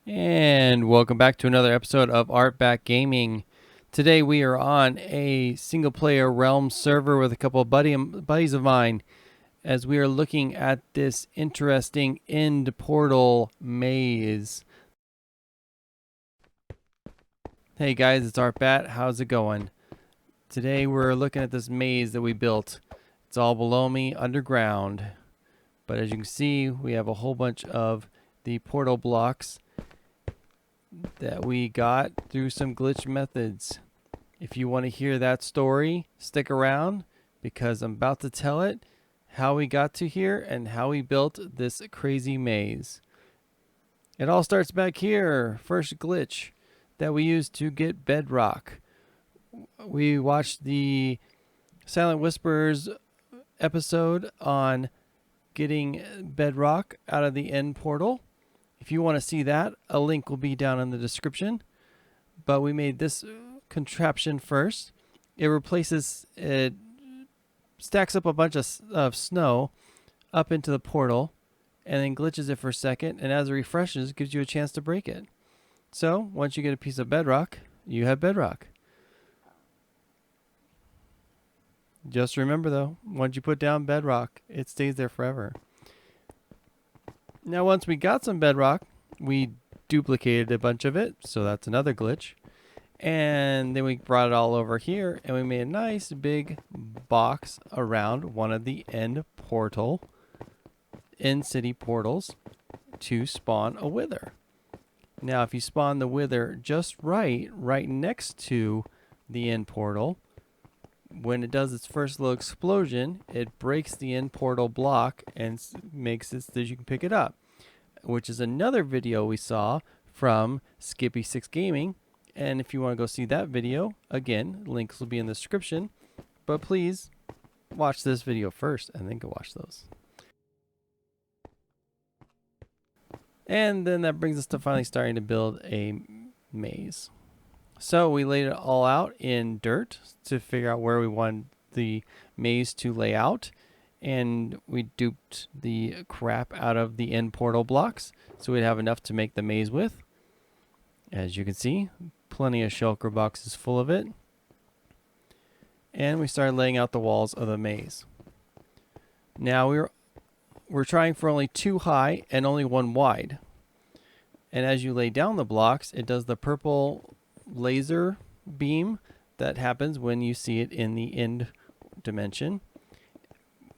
And welcome back to another episode of Artbatguy Gaming. Today we are on a single-player Realms server with a couple of buddies of mine as we are looking at this interesting end portal maze. Hey guys, it's Artbat. How's it going? Today we're looking at this maze that we built. It's all below me, underground. But as you can see, we have a whole bunch of the portal blocks that we got through some glitch methods. If you want to hear that story, stick around because I'm about to tell it, how we got to here and how we built this crazy maze. It all starts back here. First glitch that we used to get Bedrock. We watched the Silent Whispers episode on getting Bedrock out of the end portal. If you want to see that, a link will be down in the description. But we made this contraption first. It stacks up a bunch of snow up into the portal and then glitches it for a second. And as it refreshes, it gives you a chance to break it. So once you get a piece of bedrock, you have bedrock. Just remember though, once you put down bedrock, it stays there forever. Now once we got some bedrock, we duplicated a bunch of it, so that's another glitch. And then we brought it all over here and we made a nice big box around one of the end city portals to spawn a wither. Now if you spawn the wither just right next to the end portal, when it does its first little explosion, it breaks the end portal block and makes it so that you can pick it up, which is another video we saw from Skippy6 Gaming. And if you want to go see that video, again, links will be in the description. But please watch this video first and then go watch those. And then that brings us to finally starting to build a maze. So we laid it all out in dirt to figure out where we want the maze to lay out. And we duped the crap out of the end portal blocks so we'd have enough to make the maze with. As you can see, plenty of shulker boxes full of it. And we started laying out the walls of the maze. Now we're trying for only 2 high and only 1 wide. And as you lay down the blocks, it does the purple laser beam that happens when you see it in the end dimension.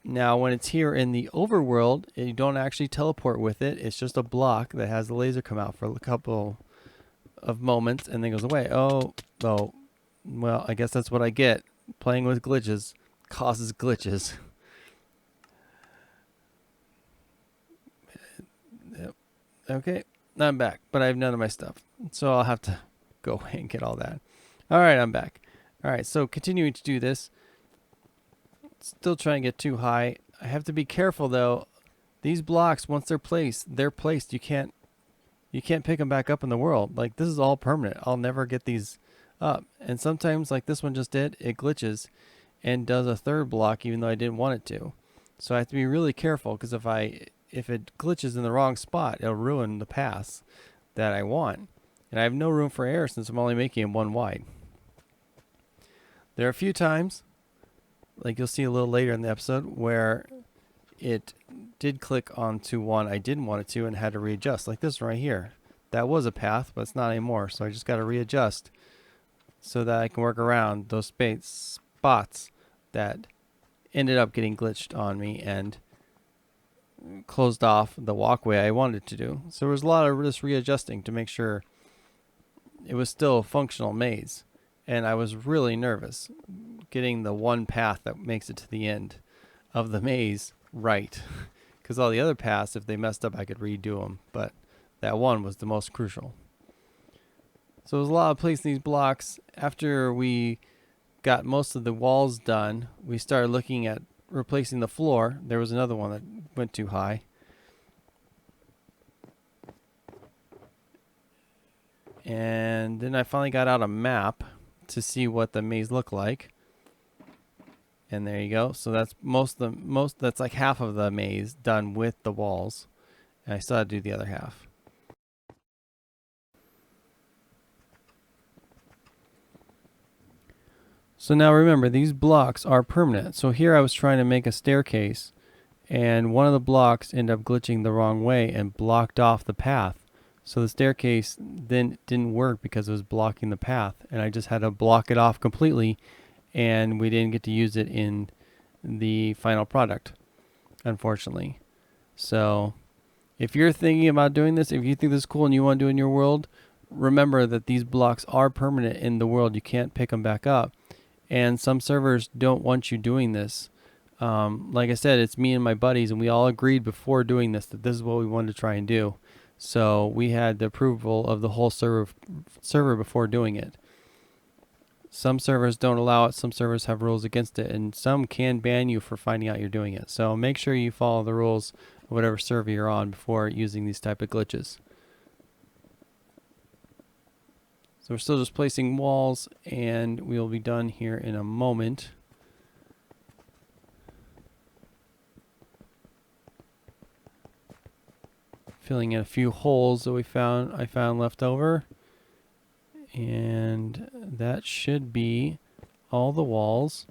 Now when it's here in the overworld, you don't actually teleport with it. It's just a block that has the laser come out for a couple of moments and then goes away. Oh, well, I guess that's what I get. Playing with glitches causes glitches. Okay, I'm back, but I have none of my stuff, so I'll have to go away and get all that. All right, I'm back. All right, so continuing to do this. Still trying to get too high. I have to be careful though. These blocks, once they're placed, You can't pick them back up in the world. Like this is all permanent. I'll never get these up. And sometimes, like this one just did, it glitches and does a third block even though I didn't want it to. So I have to be really careful because if it glitches in the wrong spot, it'll ruin the paths that I want. And I have no room for error since I'm only making them 1 wide. There are a few times, like you'll see a little later in the episode, where it did click onto one I didn't want it to and had to readjust, like this one right here. That was a path, but it's not anymore, so I just got to readjust so that I can work around those spots that ended up getting glitched on me and closed off the walkway I wanted to do. So there was a lot of just readjusting to make sure it was still a functional maze. And I was really nervous getting the one path that makes it to the end of the maze right. Because all the other paths, if they messed up, I could redo them. But that one was the most crucial. So it was a lot of placing these blocks. After we got most of the walls done, we started looking at replacing the floor. There was another one that went too high. And then I finally got out a map to see what the maze looked like. And there you go. So that's that's like half of the maze done with the walls. And I still had to do the other half. So now remember, these blocks are permanent. So here I was trying to make a staircase, and one of the blocks ended up glitching the wrong way and blocked off the path. So the staircase then didn't work because it was blocking the path, and I just had to block it off completely, and we didn't get to use it in the final product, unfortunately. So if you're thinking about doing this, if you think this is cool and you want to do it in your world, remember that these blocks are permanent in the world. You can't pick them back up. And some servers don't want you doing this. Like I said, it's me and my buddies, and we all agreed before doing this that this is what we wanted to try and do. So we had the approval of the whole server before doing it. Some servers don't allow it, some servers have rules against it, and some can ban you for finding out you're doing it. So make sure you follow the rules of whatever server you're on before using these type of glitches. So we're still just placing walls, and we'll be done here in a moment. Filling in a few holes that I found left over. And that should be all the walls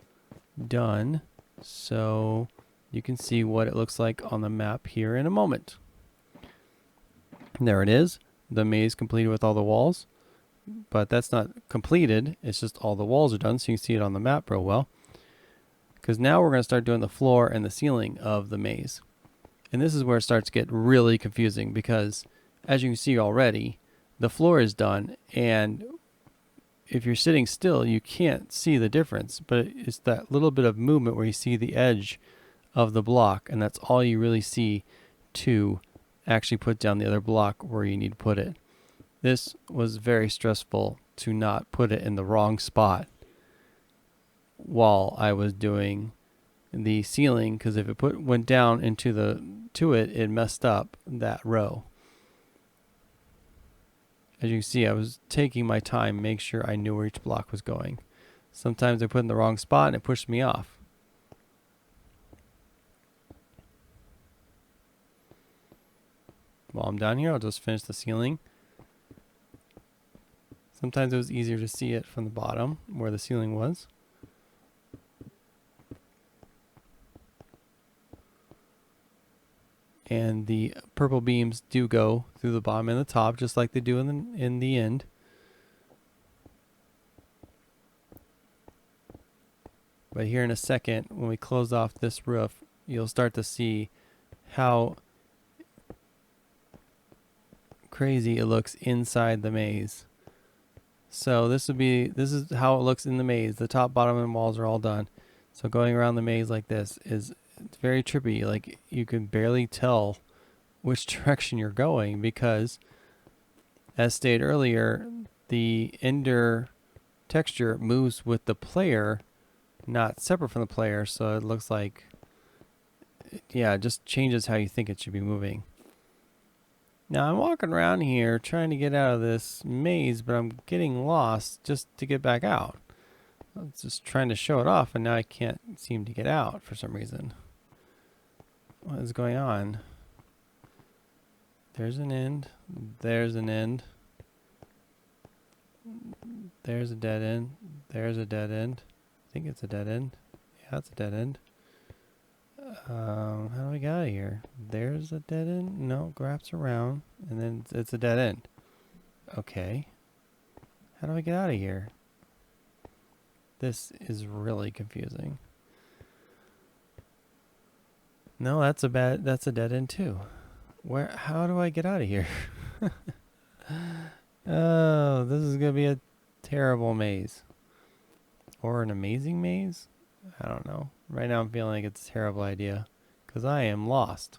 done. So you can see what it looks like on the map here in a moment. There it is. The maze completed with all the walls. But that's not completed. It's just all the walls are done, so you can see it on the map real well. Because now we're going to start doing the floor and the ceiling of the maze. And this is where it starts to get really confusing, because as you can see already, the floor is done, and if you're sitting still, you can't see the difference, but it's that little bit of movement where you see the edge of the block, and that's all you really see to actually put down the other block where you need to put it. This was very stressful to not put it in the wrong spot while I was doing the ceiling, because if it went down into it messed up that row. As you can see, I was taking my time, make sure I knew where each block was going. Sometimes I put it in the wrong spot and it pushed me off. While I'm down here, I'll just finish the ceiling. Sometimes it was easier to see it from the bottom where the ceiling was. And the purple beams do go through the bottom and the top, just like they do in the end. But here in a second, when we close off this roof, you'll start to see how crazy it looks inside the maze. So this is how it looks in the maze. The top, bottom, and walls are all done. So going around the maze like this is very trippy. Like, you can barely tell which direction you're going, because as stated earlier, the Ender texture moves with the player, not separate from the player. So it looks like, yeah, it just changes how you think it should be moving. Now I'm walking around here trying to get out of this maze, but I'm getting lost just to get back out. I was just trying to show it off, and now I can't seem to get out for some reason. What is going on? There's an end. There's an end. There's a dead end. There's a dead end. I think it's a dead end. Yeah, it's a dead end. How do we get out of here? There's a dead end. No, wraps around, and then it's a dead end. Okay. How do I get out of here? This is really confusing. No, that's a dead end too. How do I get out of here? Oh, this is gonna be a terrible maze. Or an amazing maze? I don't know. Right now I'm feeling like it's a terrible idea, because I am lost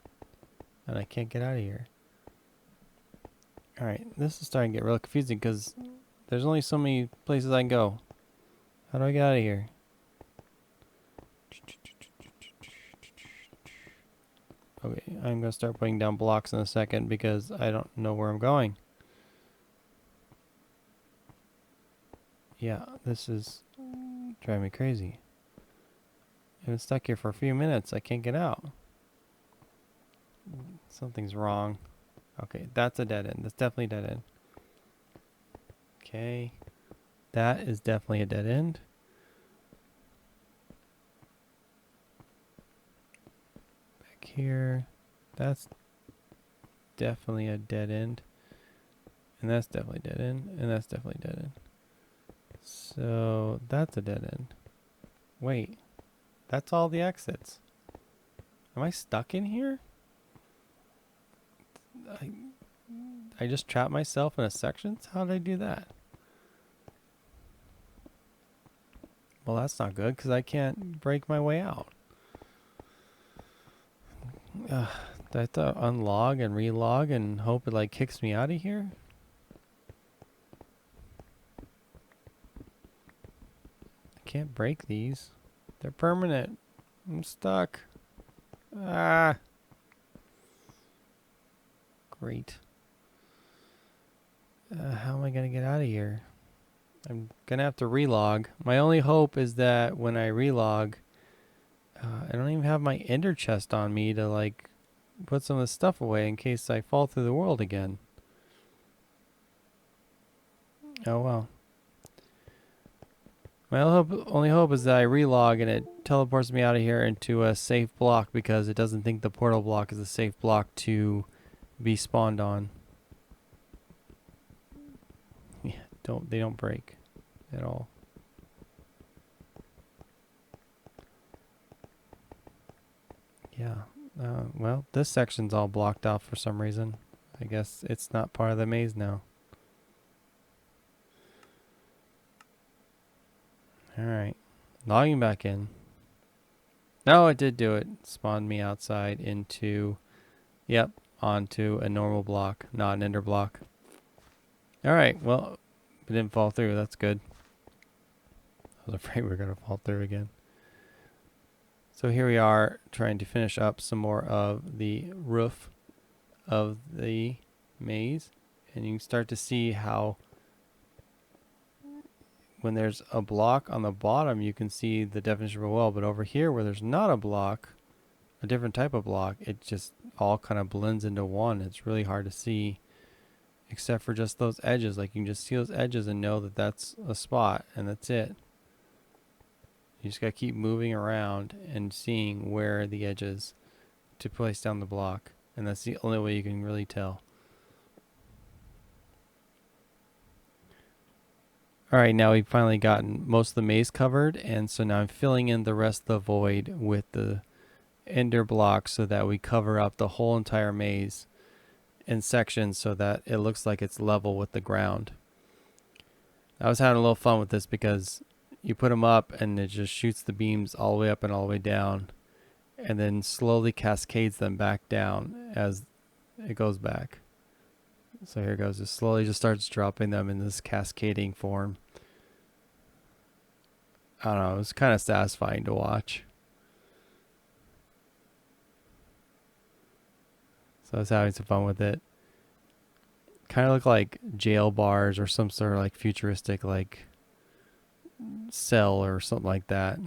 and I can't get out of here. Alright, this is starting to get real confusing, because there's only so many places I can go. How do I get out of here? Okay, I'm going to start putting down blocks in a second, because I don't know where I'm going. Yeah, this is driving me crazy. I've been stuck here for a few minutes. I can't get out. Something's wrong. Okay, that's a dead end. That's definitely a dead end. Okay. That is definitely a dead end. here. That's definitely a dead end. And that's definitely dead end. And that's definitely dead end. So that's a dead end. Wait. That's all the exits. Am I stuck in here? I just trapped myself in a section? How did I do that? Well, that's not good because I can't break my way out. Do I have to unlog and relog and hope it like kicks me out of here? I can't break these. They're permanent. I'm stuck. Ah. Great. How am I going to get out of here? I'm going to have to relog. My only hope is that when I relog, I don't even have my ender chest on me to like put some of the stuff away in case I fall through the world again. Oh well. My only hope is that I relog and it teleports me out of here into a safe block because it doesn't think the portal block is a safe block to be spawned on. Yeah, they don't break at all. Yeah. Well, this section's all blocked off for some reason. I guess it's not part of the maze now. Alright. Logging back in. No, it did do it. Spawned me outside into... Yep, onto a normal block, not an ender block. Alright, well, it didn't fall through. That's good. I was afraid we were going to fall through again. So here we are trying to finish up some more of the roof of the maze. And you can start to see how when there's a block on the bottom, you can see the definition real well. But over here where there's not a block, a different type of block, it just all kind of blends into one. It's really hard to see except for just those edges. Like you can just see those edges and know that that's a spot and that's it. You just got to keep moving around and seeing where the edge is to place down the block. And that's the only way you can really tell. Alright, now we've finally gotten most of the maze covered. And so now I'm filling in the rest of the void with the ender blocks so that we cover up the whole entire maze in sections so that it looks like it's level with the ground. I was having a little fun with this because you put them up and it just shoots the beams all the way up and all the way down and then slowly cascades them back down as it goes back. So here it goes. It slowly just starts dropping them in this cascading form. I don't know. It was kind of satisfying to watch. So I was having some fun with it. Kind of look like jail bars or some sort of like futuristic like cell or something like that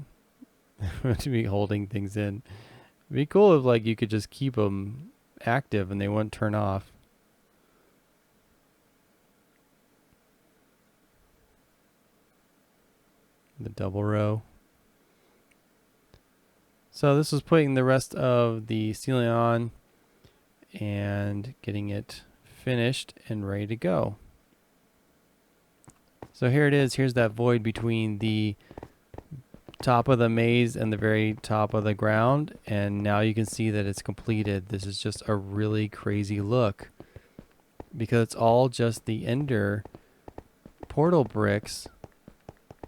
to be holding things in. It'd be cool if like you could just keep them active and they wouldn't turn off. The double row. So this was putting the rest of the ceiling on and getting it finished and ready to go. So here it is. Here's that void between the top of the maze and the very top of the ground. And now you can see that it's completed. This is just a really crazy look because it's all just the ender portal bricks.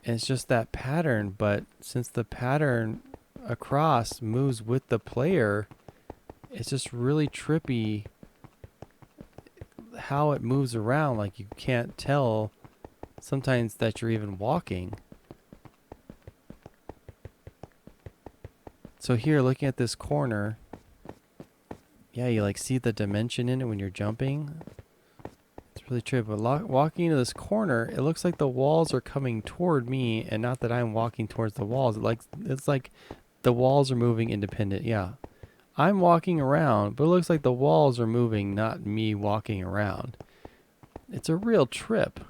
And it's just that pattern. But since the pattern across moves with the player, it's just really trippy how it moves around. Like you can't tell sometimes that you're even walking. So here, looking at this corner, yeah, you like see the dimension in it when you're jumping. It's really trippy. But walking into this corner, it looks like the walls are coming toward me and not that I'm walking towards the walls. It's like the walls are moving independent. Yeah. I'm walking around, but it looks like the walls are moving, not me walking around. It's a real trip.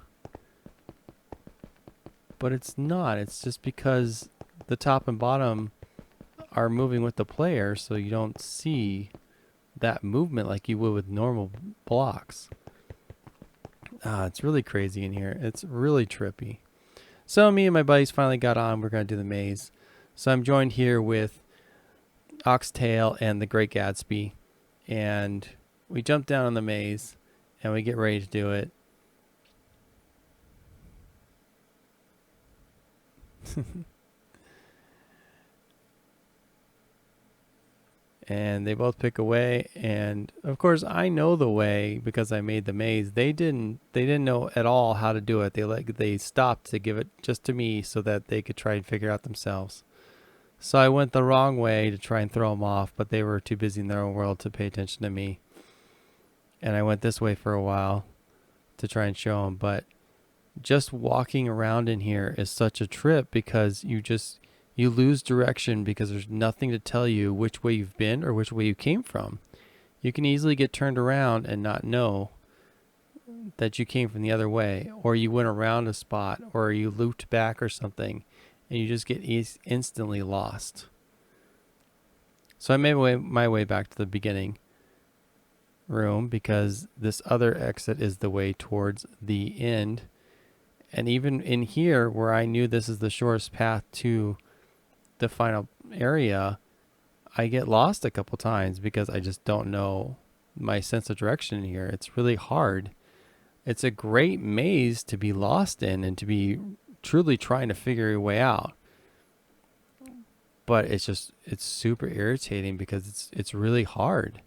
But it's not. It's just because the top and bottom are moving with the player, so you don't see that movement like you would with normal blocks. It's really crazy in here. It's really trippy. So me and my buddies finally got on. We're going to do the maze. So I'm joined here with Oxtail and the Great Gatsby. And we jump down on the maze and we get ready to do it. And they both pick a way, and of course I know the way because I made the maze. They didn't know at all how to do it. They stopped to give it just to me so that they could try and figure it out themselves. So I went the wrong way to try and throw them off, but they were too busy in their own world to pay attention to me. And I went this way for a while to try and show them, but just walking around in here is such a trip because you lose direction because there's nothing to tell you which way you've been or which way you came from. You can easily get turned around and not know that you came from the other way, or you went around a spot, or you looped back or something, and you just get instantly lost. So I made my way back to the beginning room because this other exit is the way towards the end. And even in here, where I knew this is the shortest path to the final area, I get lost a couple times because I just don't know my sense of direction here. It's really hard. It's a great maze to be lost in and to be truly trying to figure your way out. But it's super irritating because it's really hard.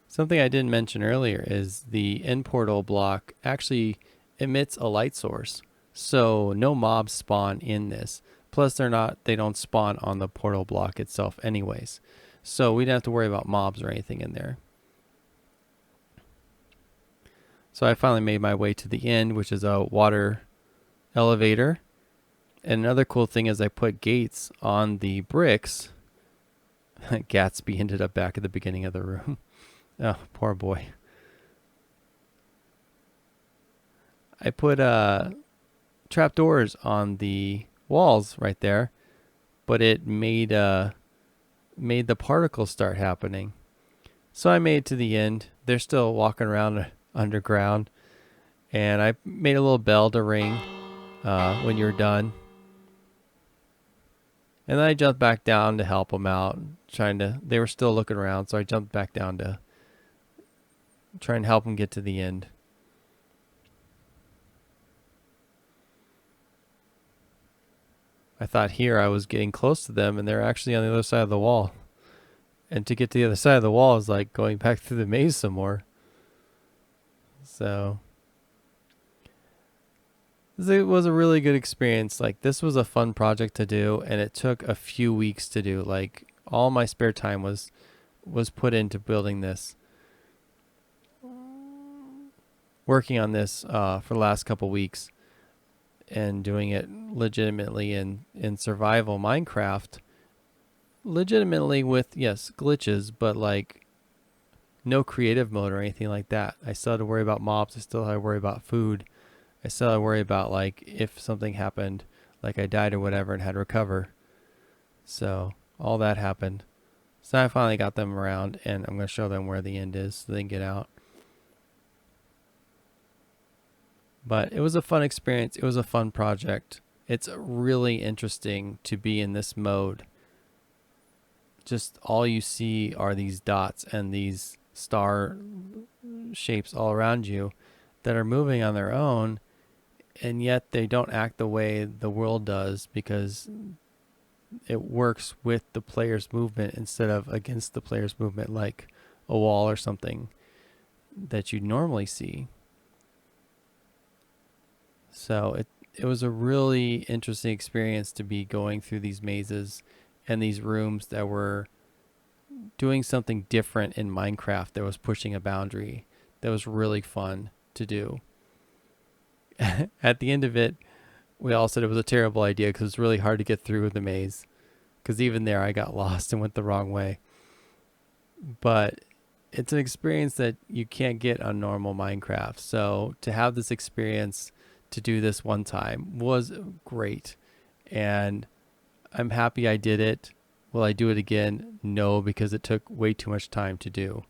Something I didn't mention earlier is the end portal block actually emits a light source. So no mobs spawn in this. Plus they don't spawn on the portal block itself anyways. So we don't have to worry about mobs or anything in there. So I finally made my way to the end, which is a water elevator. And another cool thing is I put gates on the bricks. Gatsby ended up back at the beginning of the room. Oh, poor boy. I put trapdoors on the walls right there, but it made the particles start happening. So I made it to the end. They're still walking around underground, and I made a little bell to ring when you're done. And then I jumped back down to help them out. They were still looking around, so I jumped back down to try and help them get to the end. I thought here I was getting close to them, and they're actually on the other side of the wall. And to get to the other side of the wall is like going back through the maze some more. So it was a really good experience. Like, this was a fun project to do, and it took a few weeks to do. Like, all my spare time was put into building this. Working on this for the last couple weeks and doing it legitimately in survival Minecraft. Legitimately with, yes, glitches, but like no creative mode or anything like that. I still had to worry about mobs. I still had to worry about food. I still had to worry about, like, if something happened, like I died or whatever and had to recover. So all that happened. So I finally got them around, and I'm going to show them where the end is so they can get out. But it was a fun experience. It was a fun project. It's really interesting to be in this mode. Just all you see are these dots and these star shapes all around you that are moving on their own, and yet they don't act the way the world does because it works with the player's movement instead of against the player's movement, like a wall or something that you normally see. So it was a really interesting experience to be going through these mazes and these rooms that were doing something different in Minecraft, that was pushing a boundary, that was really fun to do. At the end of it, we all said it was a terrible idea because it's really hard to get through the maze, because even there I got lost and went the wrong way. But it's an experience that you can't get on normal Minecraft. So to have this experience, to do this one time, was great. And I'm happy I did it. Will I do it again? No, because it took way too much time to do.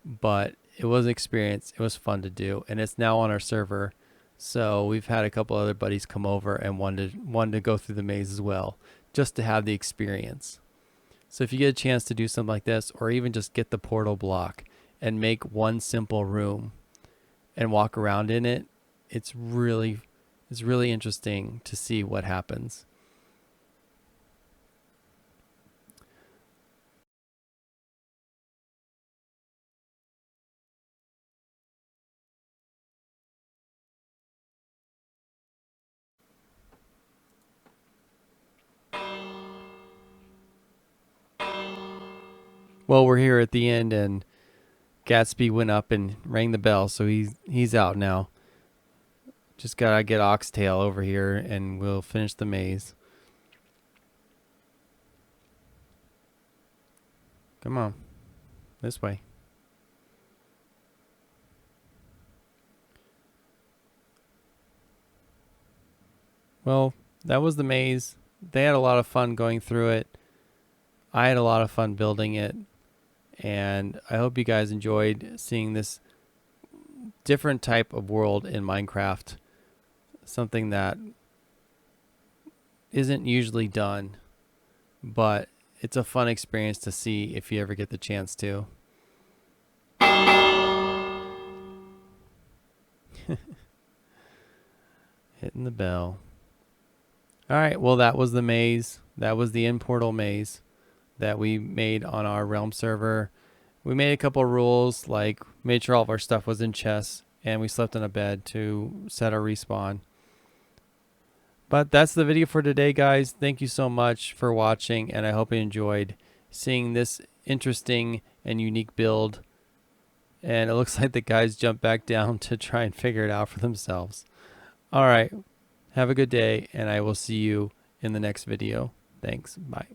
But it was an experience. It was fun to do, and it's now on our server. So we've had a couple other buddies come over and wanted to go through the maze as well, just to have the experience. So if you get a chance to do something like this, or even just get the portal block and make one simple room and walk around in it, it's really interesting to see what happens. Well, we're here at the end, and Gatsby went up and rang the bell, so he's out now. Just gotta get Oxtail over here, and we'll finish the maze. Come on, this way. Well, that was the maze. They had a lot of fun going through it. I had a lot of fun building it, and I hope you guys enjoyed seeing this different type of world in Minecraft. Something that isn't usually done, but it's a fun experience to see if you ever get the chance to. Hitting the bell. All right, well, that was the maze. That was the in-portal maze that we made on our Realm server. We made a couple of rules, like made sure all of our stuff was in chests, and we slept in a bed to set our respawn. But that's the video for today, guys. Thank you so much for watching, and I hope you enjoyed seeing this interesting and unique build. And it looks like the guys jumped back down to try and figure it out for themselves. All right. Have a good day, and I will see you in the next video. Thanks. Bye.